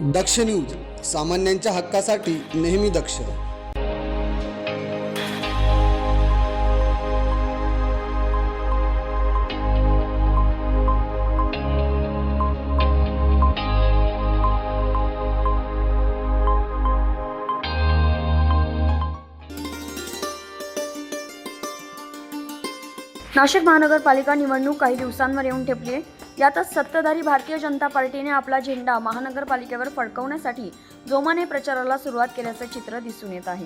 दक्ष news, सामान्यांच्या हक्कासाठी नेहमी दक्ष. नाशिक महानगरपालिका निवडणूक काही दिवसांवर येऊन ठेपली आहे. यातच सत्ताधारी भारतीय जनता पार्टीने आपला झेंडा महानगरपालिकेवर फडकवण्यासाठी जोमाने प्रचाराला सुरुवात केल्याचे चित्र दिसून येत आहे.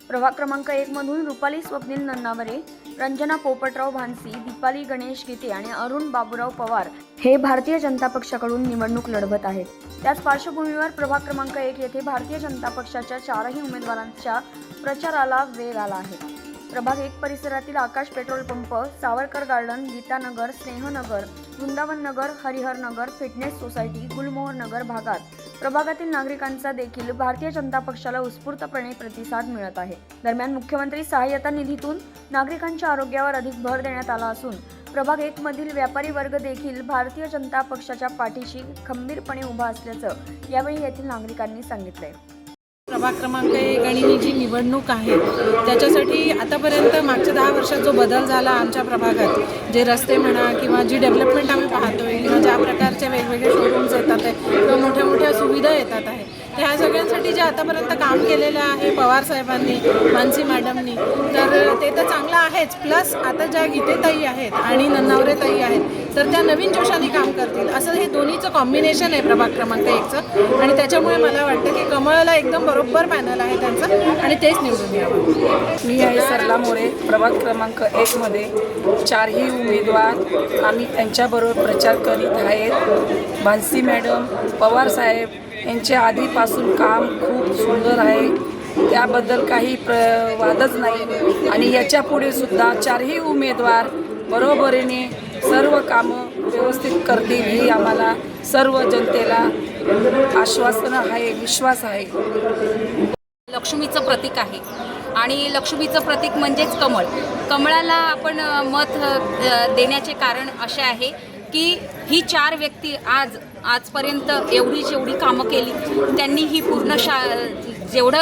प्रभाग क्रमांक 1 मधून रुपाली स्वप्नील नन्नावरे, रंजना पोपटराव भानसी, दीपाली गणेश गीते आणि अरुण बाबूराव पवार हे भारतीय जनता पक्षाकडून निवडणूक लढवत आहेत. त्याच पार्श्वभूमीवर प्रभाग क्रमांक 1 येथे भारतीय जनता पक्षाच्या 4ही उमेदवारांच्या प्रचाराला वेग आला आहे. प्रभाग 1 परिसरातील Akash petrol pump, Savarkar garden, Gitanagar, Snehnagar, Vrindavan Nagar, Harihar Nagar, fitness society, Gulmohar Nagar भागात प्रभागातील नागरिकांचा देखील भारतीय जनता पक्षाला उत्स्फूर्तपणे प्रतिसाद मिळत आहे. दरम्यान मुख्यमंत्री सहाय्यता निधीतून नागरिकांच्या आरोग्यावर अधिक भर देण्यात आला असून प्रभाग 1 मधील व्यापारी वर्ग देखील भारतीय जनता पक्षाच्या पाठीशी खंबीरपणे उभा असल्याचं यावेळी येथील नागरिकांनी सांगितलंय. प्रभाग क्रमांक 1 आणि ही जी निवडणूक आहे त्याच्यासाठी आतापर्यंत मागच्या 10 वर्षात जो बदल झाला आमच्या प्रभागात, जे रस्ते म्हणा किंवा जी डेव्हलपमेंट आम्ही पाहतोय किंवा ज्या प्रकारचे वेगवेगळे शोरूम्स येतात आहे किंवा मोठ्या मोठ्या सुविधा येतात आहे, तर ह्या सगळ्यांसाठी जे आतापर्यंत काम केलेलं आहे पवार साहेबांनी, मानसी मॅडमनी, तर ते तर चांगलं आहेच. प्लस आता ज्या गीतेताई आहेत आणि नन्नावरेताई आहेत तर त्या नवीन जोशाने काम करतील, असं हे दोन्हीचं कॉम्बिनेशन आहे प्रभाग क्रमांक 1चं. आणि त्याच्यामुळे मला वाटतं की कमळाला एकदम बरोबर पॅनल आहे त्यांचं आणि तेच निवडून यावं. मी आहे सरला मोरे. प्रभाग क्रमांक 1 मध्ये 4ही उमेदवार आम्ही त्यांच्याबरोबर प्रचार करीत आहेत. भानसी मॅडम, पवार साहेब यांचे आधीपासून काम खूप सुंदर आहे, त्याबद्दल काही वादच नाही. आणि याच्या पुढे सुद्धा 4ही उमेदवार बरोबरीने सर्व कामं व्यवस्थित करतील ही आम्हाला सर्व जनतेला आश्वासन आहे, विश्वास आहे. लक्ष्मीचं प्रतीक आहे आणि लक्ष्मीचं प्रतीक म्हणजेच कमळ. कमळाला आपण मत देण्याचे कारण असे आहे की ही 4 व्यक्ती आजपर्यंत जेवढी कामं केली त्यांनी ही पूर्ण जेवढं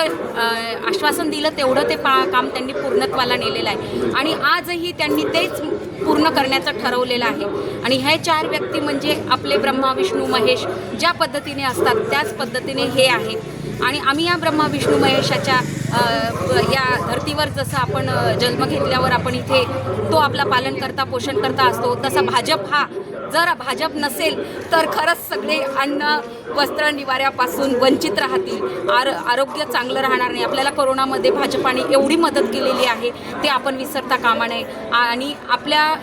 आश्वासन दिलं तेवढं ते काम त्यांनी पूर्णत्वाला नेलेलं आहे आणि आजही त्यांनी तेच पूर्ण करण्याचं ठरवलेलं आहे. आणि हे 4 व्यक्ती म्हणजे आपले ब्रह्मा विष्णू महेश ज्या पद्धतीने असतात त्याच पद्धतीने हे आहे. आणि आम्ही या ब्रह्मा विष्णू महेशाच्या या धर्तीवर जसं आपण जन्म घेतल्यावर आपण इथे तो आपला पालनकर्ता पोषणकर्ता असतो, तसा भाजप हा जर भाजप नसेल तर खरंच सगळे अन्न वस्त्र निवाऱ्यापासून वंचित राहतील, आरोग्य चांगलं राहणार नाही. आपल्याला कोरोनामध्ये भाजपाने एवढी मदत केलेली आहे ते आपण विसरता कामा नये. आणि आपल्या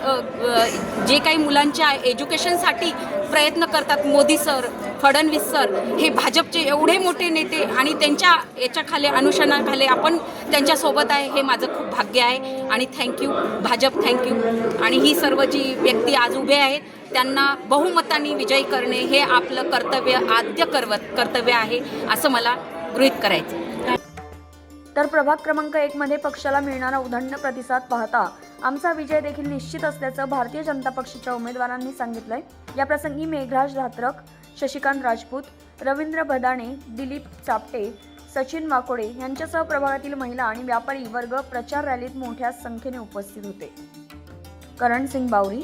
जे काही मुलांच्या एज्युकेशनसाठी प्रयत्न करतात मोदी सर, फडणवीस सर, हे भाजपचे एवढे मोठे नेते आणि त्यांच्या याच्याखाली अनुषंगाखाली आपण त्यांच्यासोबत आहे, हे माझं खूप भाग्य आहे. आणि थँक्यू भाजप, थँक्यू. आणि ही सर्व जी व्यक्ती आज उभे आहेत त्यांना बहुमताने विजयी करणे हे आपलं आद्य कर्तव्य आहे असं मला गृहीत करायचं. तर प्रभाग क्रमांक 1 मध्ये पक्षाला मिळणारा उदंड प्रतिसाद पाहता आमचा विजय देखील निश्चित असल्याचं भारतीय जनता पक्षाच्या उमेदवारांनी सांगितलंय. या प्रसंगी मेघराज धात्रक, शशिकांत राजपूत, रवींद्र भदाणे, दिलीप चापटे, सचिन वाकोडे यांच्यासह प्रभागातील महिला आणि व्यापारी वर्ग प्रचार रॅलीत मोठ्या संख्येने उपस्थित होते. करण सिंग बावरी,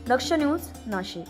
दक्ष न्यूज, नाशिक.